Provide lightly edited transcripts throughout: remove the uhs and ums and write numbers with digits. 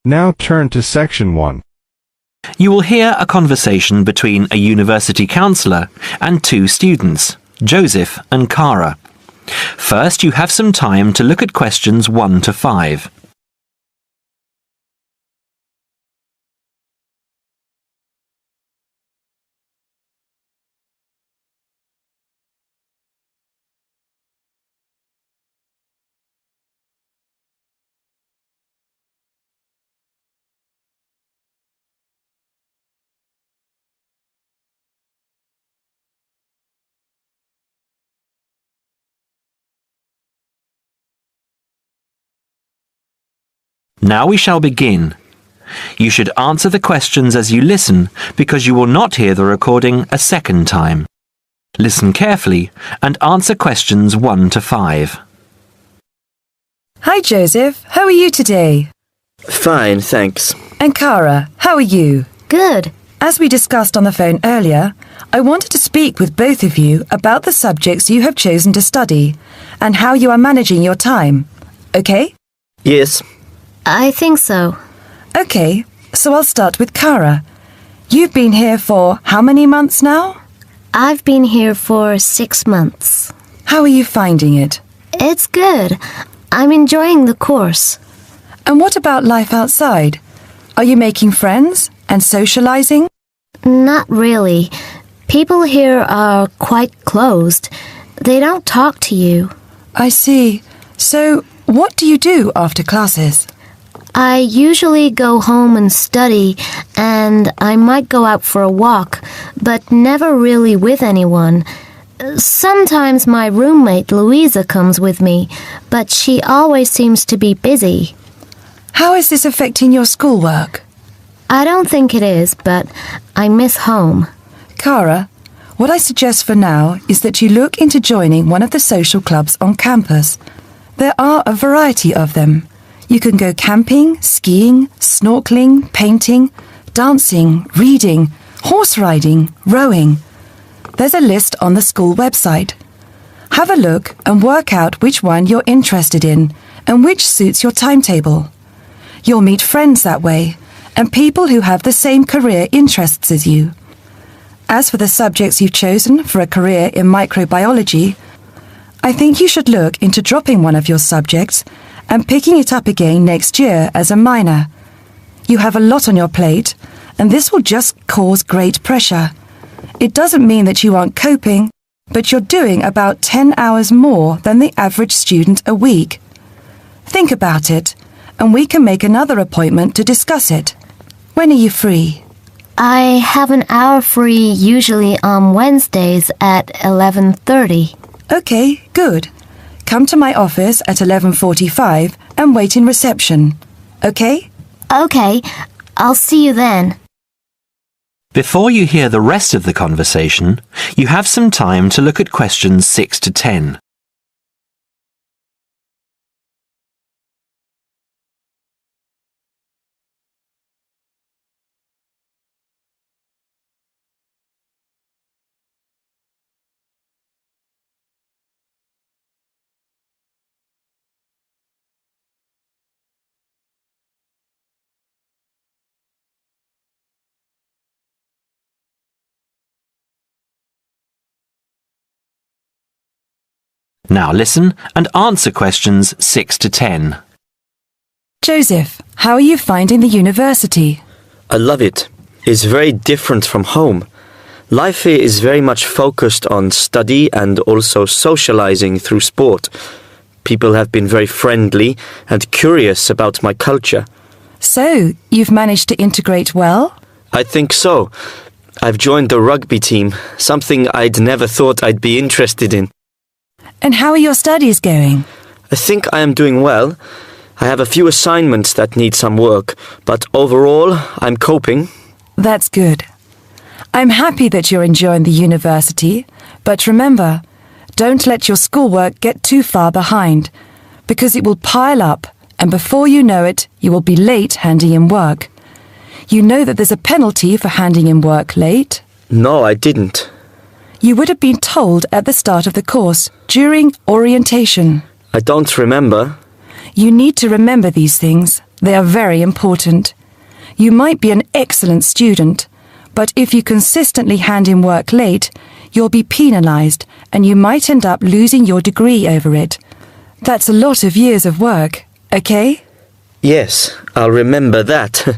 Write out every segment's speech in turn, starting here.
Now turn to section 1. You will hear a conversation between a university counsellor and two students, Joseph and Cara. First, you have some time to look at questions 1 to 5. Now we shall begin. You should answer the questions as you listen because you will not hear the recording a second time. Listen carefully and answer questions 1 to 5. Hi Joseph, how are you today? Fine, thanks. And Cara, how are you? Good. As we discussed on the phone earlier, I wanted to speak with both of you about the subjects you have chosen to study and how you are managing your time. Okay? Yes. I think so. Okay, so I'll start with Cara. You've been here for how many months now? I've been here for 6 months. How are you finding it? It's good. I'm enjoying the course. And what about life outside? Are you making friends and socializing? Not really. People here are quite closed. They don't talk to you. I see. So, what do you do after classes? I usually go home and study, and I might go out for a walk, but never really with anyone. Sometimes my roommate Louisa comes with me, but she always seems to be busy. How is this affecting your schoolwork? I don't think it is, but I miss home. Cara, what I suggest for now is that you look into joining one of the social clubs on campus. There are a variety of them. You can go camping, skiing, snorkeling, painting, dancing, reading, horse riding, rowing. There's a list on the school website. Have a look and work out which one you're interested in and which suits your timetable. You'll meet friends that way and people who have the same career interests as you. As for the subjects you've chosen for a career in microbiology, I think you should look into dropping one of your subjects and picking it up again next year as a minor. You have a lot on your plate, and this will just cause great pressure. It doesn't mean that you aren't coping, but you're doing about 10 hours more than the average student a week. Think about it, and we can make another appointment to discuss it. When are you free? I have an hour free usually on Wednesdays at 11:30. Okay, good. Come to my office at 11:45 and wait in reception. Okay? Okay, I'll see you then. Before you hear the rest of the conversation, you have some time to look at questions 6 to 10. Now listen and answer questions 6 to 10. Joseph, how are you finding the university? I love it. It's very different from home. Life here is very much focused on study and also socializing through sport. People have been very friendly and curious about my culture. So, you've managed to integrate well? I think so. I've joined the rugby team, something I'd never thought I'd be interested in. And how are your studies going? I think I am doing well. I have a few assignments that need some work, but overall, I'm coping. That's good. I'm happy that you're enjoying the university, but remember, don't let your schoolwork get too far behind, because it will pile up, and before you know it, you will be late handing in work. You know that there's a penalty for handing in work late? No, I didn't. You would have been told at the start of the course, during orientation. I don't remember. You need to remember these things, They are very important. You might be an excellent student, but if you consistently hand in work late, you'll be penalised and you might end up losing your degree over it. That's a lot of years of work, okay? Yes, I'll remember that.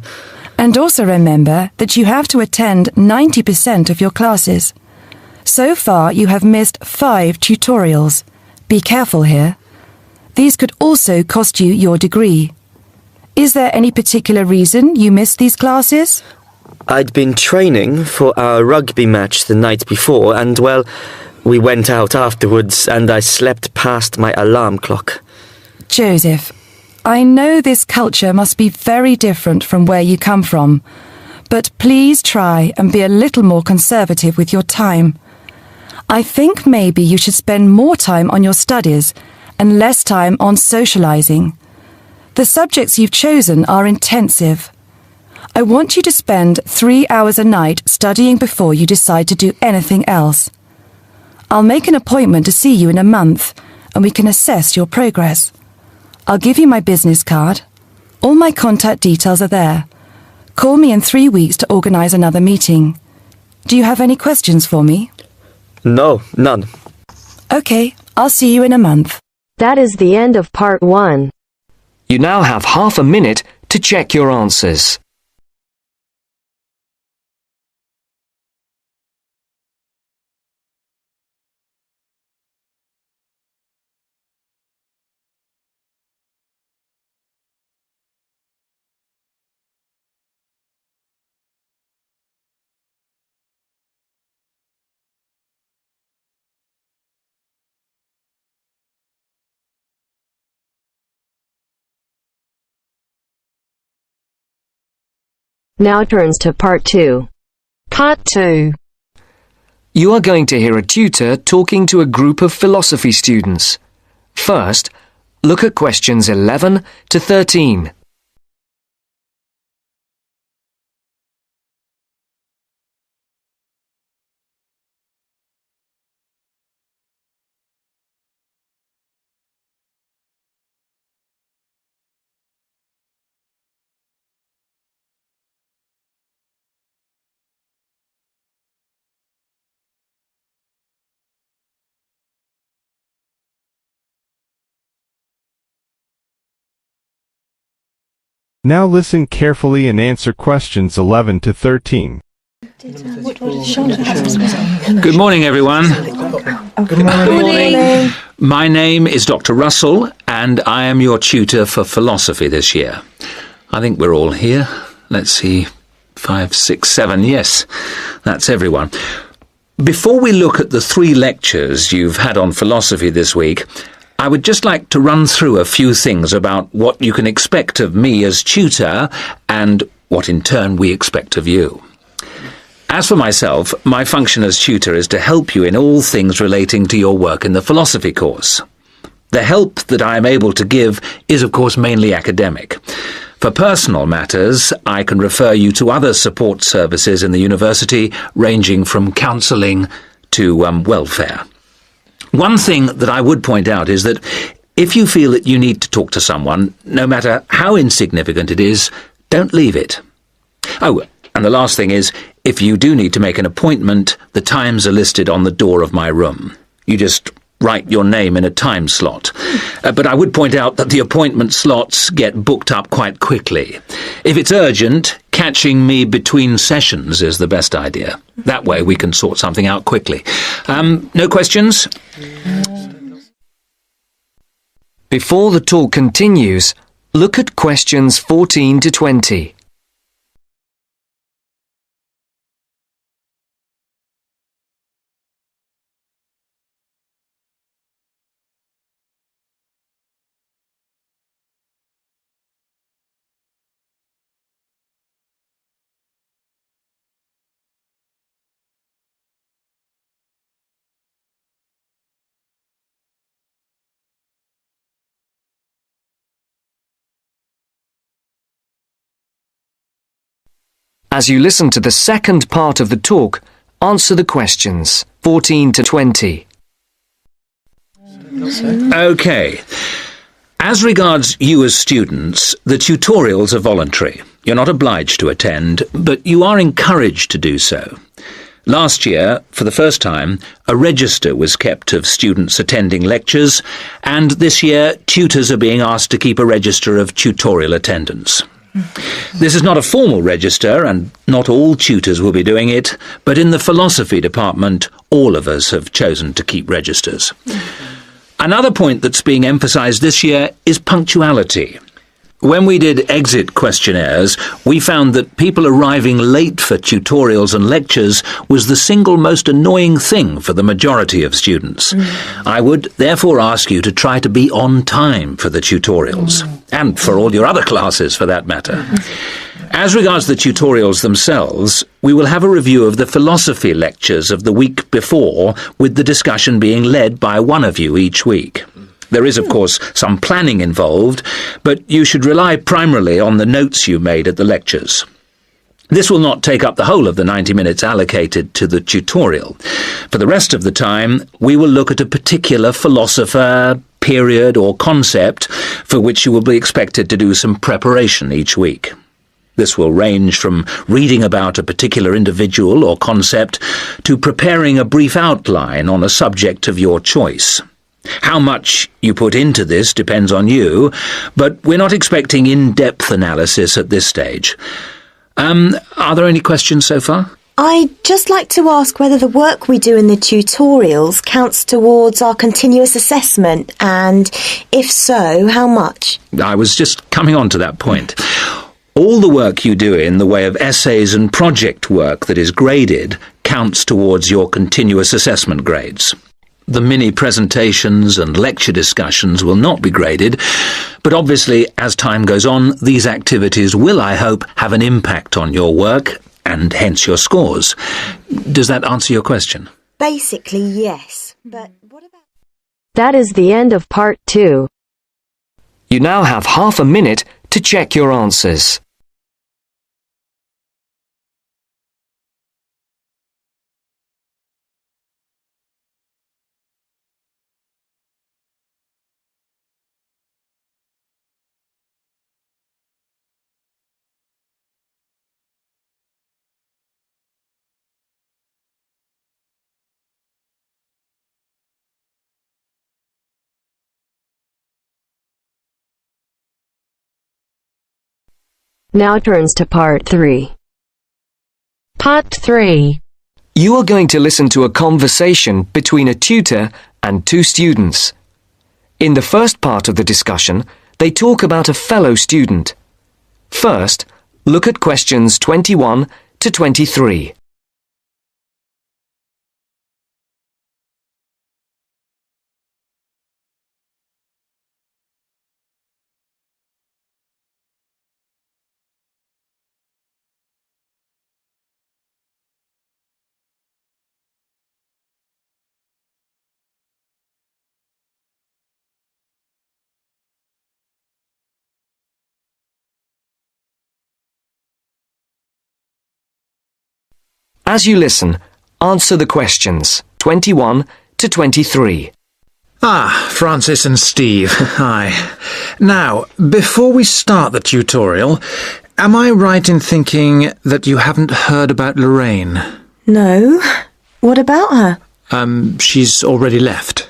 And also remember that you have to attend 90% of your classes. So far you have missed 5 tutorials. Be careful here. These could also cost you your degree. Is there any particular reason you missed these classes? I'd been training for our rugby match the night before and, well, we went out afterwards and I slept past my alarm clock. Joseph, I know this culture must be very different from where you come from, but please try and be a little more conservative with your time. I think maybe you should spend more time on your studies and less time on socializing. The subjects you've chosen are intensive. I want you to spend 3 hours a night studying before you decide to do anything else. I'll make an appointment to see you in a month and we can assess your progress. I'll give you my business card. All my contact details are there. Call me in 3 weeks to organise another meeting. Do you have any questions for me? No, none. Okay, I'll see you in a month. That is the end of part 1. You now have half a minute to check your answers. Now turns to part 2. Part 2. You are going to hear a tutor talking to a group of philosophy students. First, look at questions 11 to 13. Now listen carefully and answer questions 11 to 13. Good morning, everyone. Good morning. My name is Dr. Russell, and I am your tutor for philosophy this year. I think we're all here. Let's see, 5, 6, 7. Yes, that's everyone. Before we look at the 3 lectures you've had on philosophy this week, I would just like to run through a few things about what you can expect of me as tutor and what in turn we expect of you. As for myself, my function as tutor is to help you in all things relating to your work in the philosophy course. The help that I am able to give is of course mainly academic. For personal matters, I can refer you to other support services in the university, ranging from counselling to welfare. One thing that I would point out is that if you feel that you need to talk to someone, no matter how insignificant it is, don't leave it. Oh, and the last thing is, if you do need to make an appointment, the times are listed on the door of my room. You just write your name in a time slot. But I would point out that the appointment slots get booked up quite quickly. If it's urgent, catching me between sessions is the best idea. That way we can sort something out quickly. No questions? Before the talk continues, look at questions 14 to 20. As you listen to the second part of the talk, answer the questions 14 to 20. Okay. As regards you as students, the tutorials are voluntary. You're not obliged to attend, but you are encouraged to do so. Last year, for the first time, a register was kept of students attending lectures, and this year tutors are being asked to keep a register of tutorial attendance. This is not a formal register, and not all tutors will be doing it, but in the philosophy department, all of us have chosen to keep registers. Another point that's being emphasised this year is punctuality. When we did exit questionnaires, we found that people arriving late for tutorials and lectures was the single most annoying thing for the majority of students. I would therefore ask you to try to be on time for the tutorials, and for all your other classes for that matter. As regards the tutorials themselves, we will have a review of the philosophy lectures of the week before, with the discussion being led by one of you each week. There is, of course, some planning involved, but you should rely primarily on the notes you made at the lectures. This will not take up the whole of the 90 minutes allocated to the tutorial. For the rest of the time, we will look at a particular philosopher, period, or concept for which you will be expected to do some preparation each week. This will range from reading about a particular individual or concept to preparing a brief outline on a subject of your choice. How much you put into this depends on you, but we're not expecting in-depth analysis at this stage. Are there any questions so far? I'd just like to ask whether the work we do in the tutorials counts towards our continuous assessment, and if so, how much? I was just coming on to that point. All the work you do in the way of essays and project work that is graded counts towards your continuous assessment grades. The mini presentations and lecture discussions will not be graded, but obviously, as time goes on, these activities will, I hope, have an impact on your work, and hence your scores. Does that answer your question? Basically, yes. But what about... That is the end of part 2. You now have half a minute to check your answers. Now turns to part 3. Part 3. You are going to listen to a conversation between a tutor and two students. In the first part of the discussion, they talk about a fellow student. First, look at questions 21 to 23. As you listen, answer the questions 21 to 23. Francis and Steve, hi. Now, before we start the tutorial, am I right in thinking that you haven't heard about Lorraine? No. What about her? She's already left.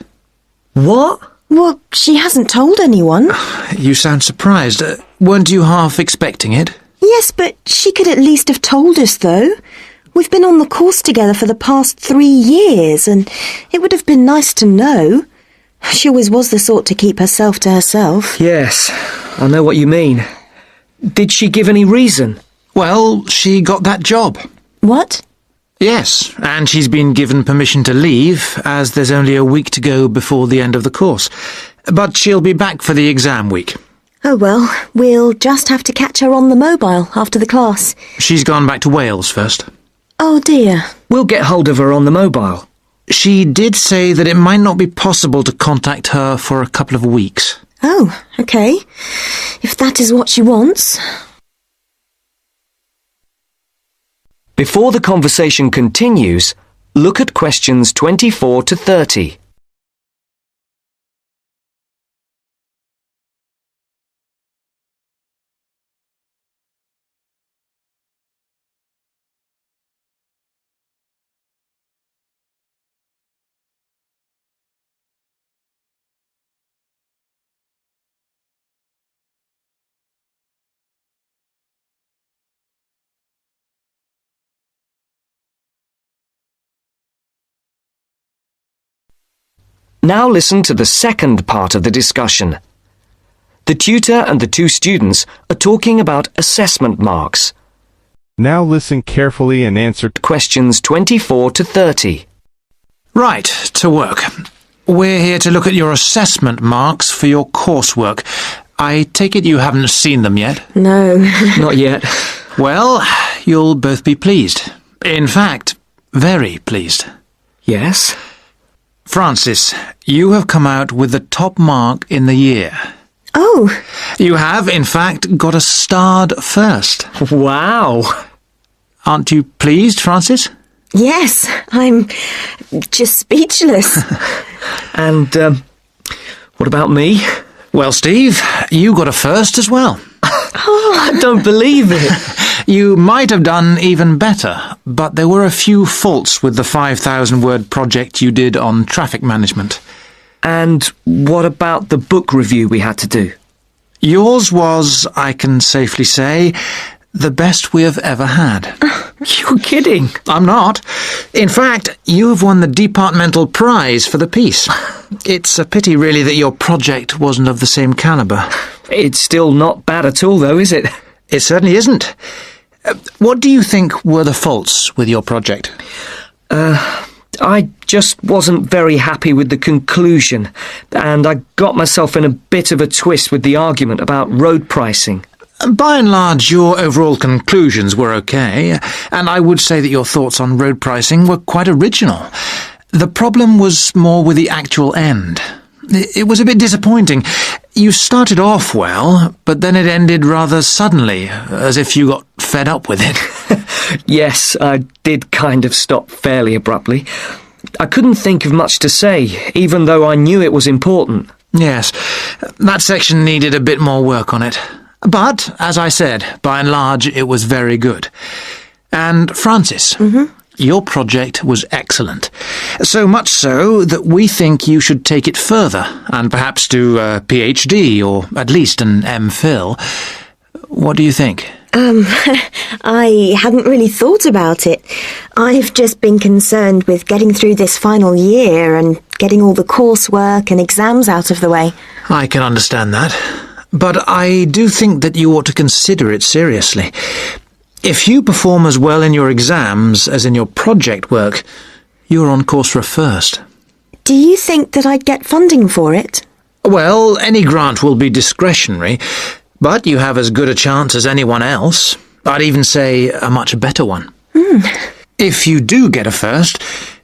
What? Well, she hasn't told anyone. You sound surprised. Weren't you half expecting it? Yes, but she could at least have told us, though. We've been on the course together for the past 3 years, and it would have been nice to know. She always was the sort to keep herself to herself. Yes, I know what you mean. Did she give any reason? Well, she got that job. What? Yes, and she's been given permission to leave, as there's only a week to go before the end of the course. But she'll be back for the exam week. Oh well, we'll just have to catch her on the mobile after the class. She's gone back to Wales first. Oh dear. We'll get hold of her on the mobile. She did say that it might not be possible to contact her for a couple of weeks. Oh, okay. If that is what she wants. Before the conversation continues, look at questions 24 to 30. Now listen to the second part of the discussion. The tutor and the two students are talking about assessment marks. Now listen carefully and answer Questions 24 to 30. Right, to work. We're here to look at your assessment marks for your coursework. I take it you haven't seen them yet? No. Not yet. Well, you'll both be pleased. In fact, very pleased. Yes? Francis, you have come out with the top mark in the year. Oh, You have, in fact, got a starred first. Wow! Aren't you pleased, Francis? yes. I'm just speechless. And, what about me? Well, Steve, you got a first as well. I don't believe it. You might have done even better, but there were a few faults with the 5,000-word project you did on traffic management. And what about the book review we had to do? Yours was, I can safely say, the best we have ever had. You're kidding. I'm not. In fact, you have won the departmental prize for the piece. It's a pity, really, that your project wasn't of the same calibre. It's still not bad at all, though, is it? It certainly isn't. What do you think were the faults with your project? I just wasn't very happy with the conclusion, and I got myself in a bit of a twist with the argument about road pricing. By and large, your overall conclusions were okay, and I would say that your thoughts on road pricing were quite original. The problem was more with the actual end. It was a bit disappointing. You started off well, but then it ended rather suddenly, as if you got fed up with it. Yes, I did kind of stop fairly abruptly. I couldn't think of much to say, even though I knew it was important. Yes, that section needed a bit more work on it. But, as I said, by and large, it was very good. And, Francis, your project was excellent. So much so that we think you should take it further, and perhaps do a PhD, or at least an MPhil. What do you think? I hadn't really thought about it. I've just been concerned with getting through this final year and getting all the coursework and exams out of the way. I can understand that. But I do think that you ought to consider it seriously. If you perform as well in your exams as in your project work, you're on course for a first. Do you think that I'd get funding for it? Well, any grant will be discretionary, but you have as good a chance as anyone else. I'd even say a much better one. If you do get a first,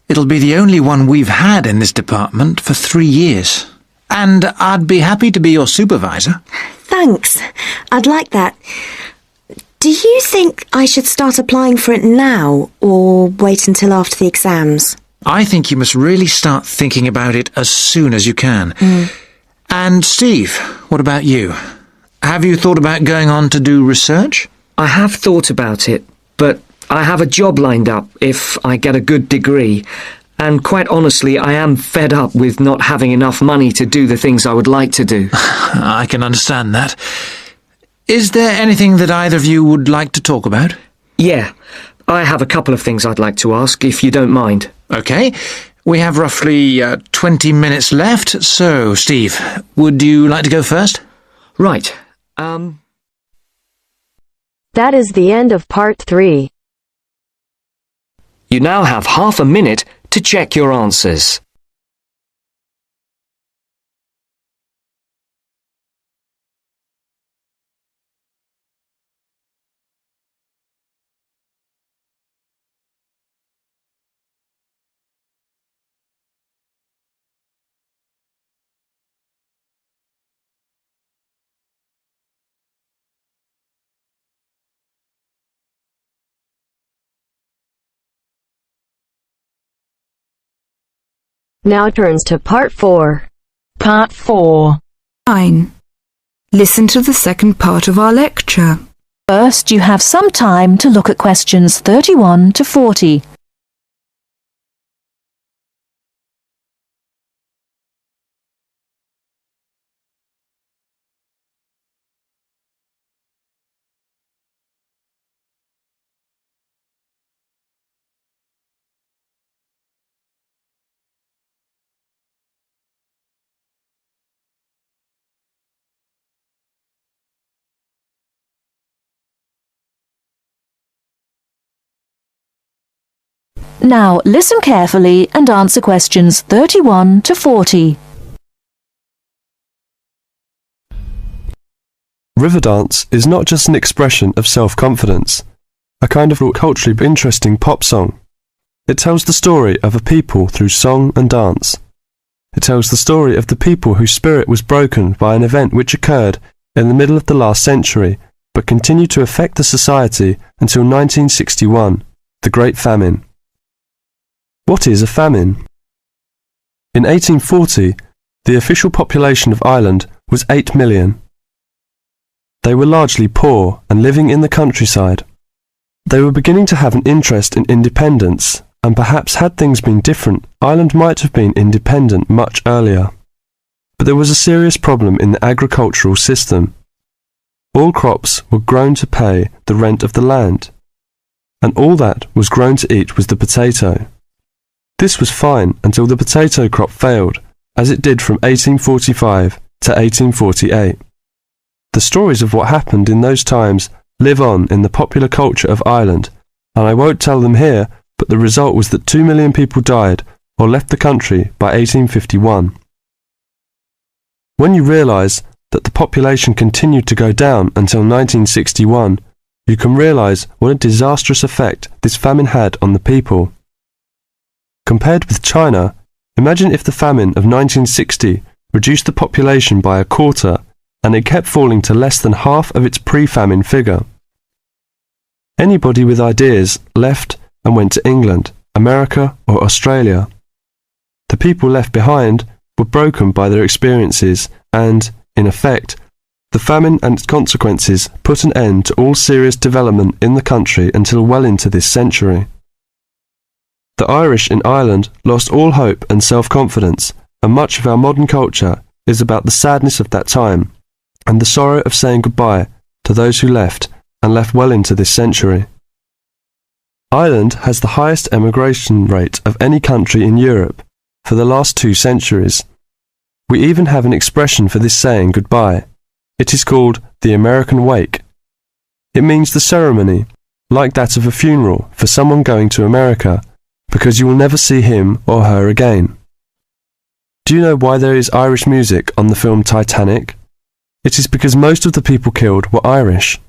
it'll be the only one we've had in this department for 3 years. And I'd be happy to be your supervisor. Thanks. I'd like that. Do you think I should start applying for it now, or wait until after the exams? I think you must really start thinking about it as soon as you can. And Steve, what about you? Have you thought about going on to do research? I have thought about it, but I have a job lined up if I get a good degree. And quite honestly, I am fed up with not having enough money to do the things I would like to do. I can understand that. Is there anything that either of you would like to talk about? Yeah, I have a couple of things I'd like to ask, if you don't mind. Okay, we have roughly 20 minutes left, so Steve, would you like to go first? Right, That is the end of part 3. You now have half a minute to check your answers. Now turns to part 4. Part 4. 9. Listen to the second part of our lecture. First, you have some time to look at questions 31 to 40. Now listen carefully and answer questions 31 to 40. Riverdance is not just an expression of self-confidence, a kind of culturally interesting pop song. It tells the story of a people through song and dance. It tells the story of the people whose spirit was broken by an event which occurred in the middle of the last century, but continued to affect the society until 1961, the Great Famine. What is a famine? In 1840, the official population of Ireland was 8 million. They were largely poor and living in the countryside. They were beginning to have an interest in independence, and perhaps had things been different, Ireland might have been independent much earlier. But there was a serious problem in the agricultural system. All crops were grown to pay the rent of the land, and all that was grown to eat was the potato. This was fine until the potato crop failed, as it did from 1845 to 1848. The stories of what happened in those times live on in the popular culture of Ireland, and I won't tell them here, but the result was that 2 million people died or left the country by 1851. When you realise that the population continued to go down until 1961, you can realise what a disastrous effect this famine had on the people. Compared with China, imagine if the famine of 1960 reduced the population by a quarter and it kept falling to less than half of its pre-famine figure. Anybody with ideas left and went to England, America or Australia. The people left behind were broken by their experiences and, in effect, the famine and its consequences put an end to all serious development in the country until well into this century. The Irish in Ireland lost all hope and self-confidence, and much of our modern culture is about the sadness of that time and the sorrow of saying goodbye to those who left and left well into this century. Ireland has the highest emigration rate of any country in Europe for the last 2 centuries. We even have an expression for this saying goodbye. It is called the American wake. It means the ceremony, like that of a funeral for someone going to America, because you will never see him or her again. Do you know why there is Irish music on the film Titanic? It is because most of the people killed were Irish.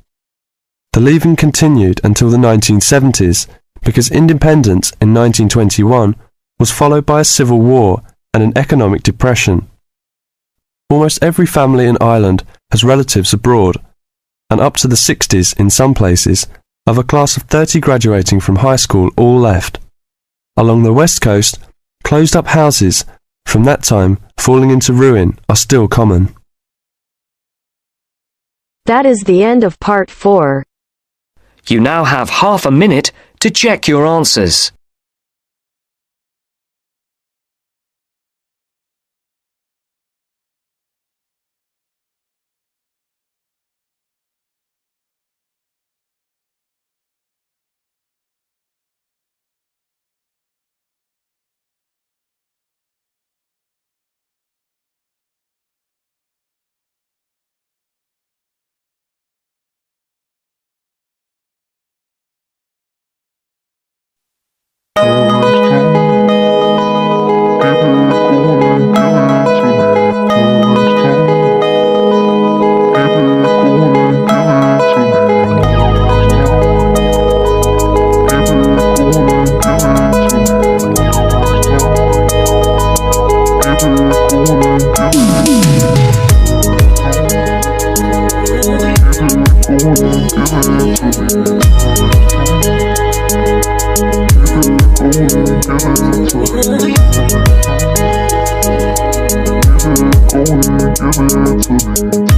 The leaving continued until the 1970s because independence in 1921 was followed by a civil war and an economic depression. Almost every family in Ireland has relatives abroad, and up to the 60s in some places, of a class of 30 graduating from high school all left. Along the west coast, closed-up houses from that time falling into ruin are still common. That is the end of part 4. You now have half a minute to check your answers. Give it to me.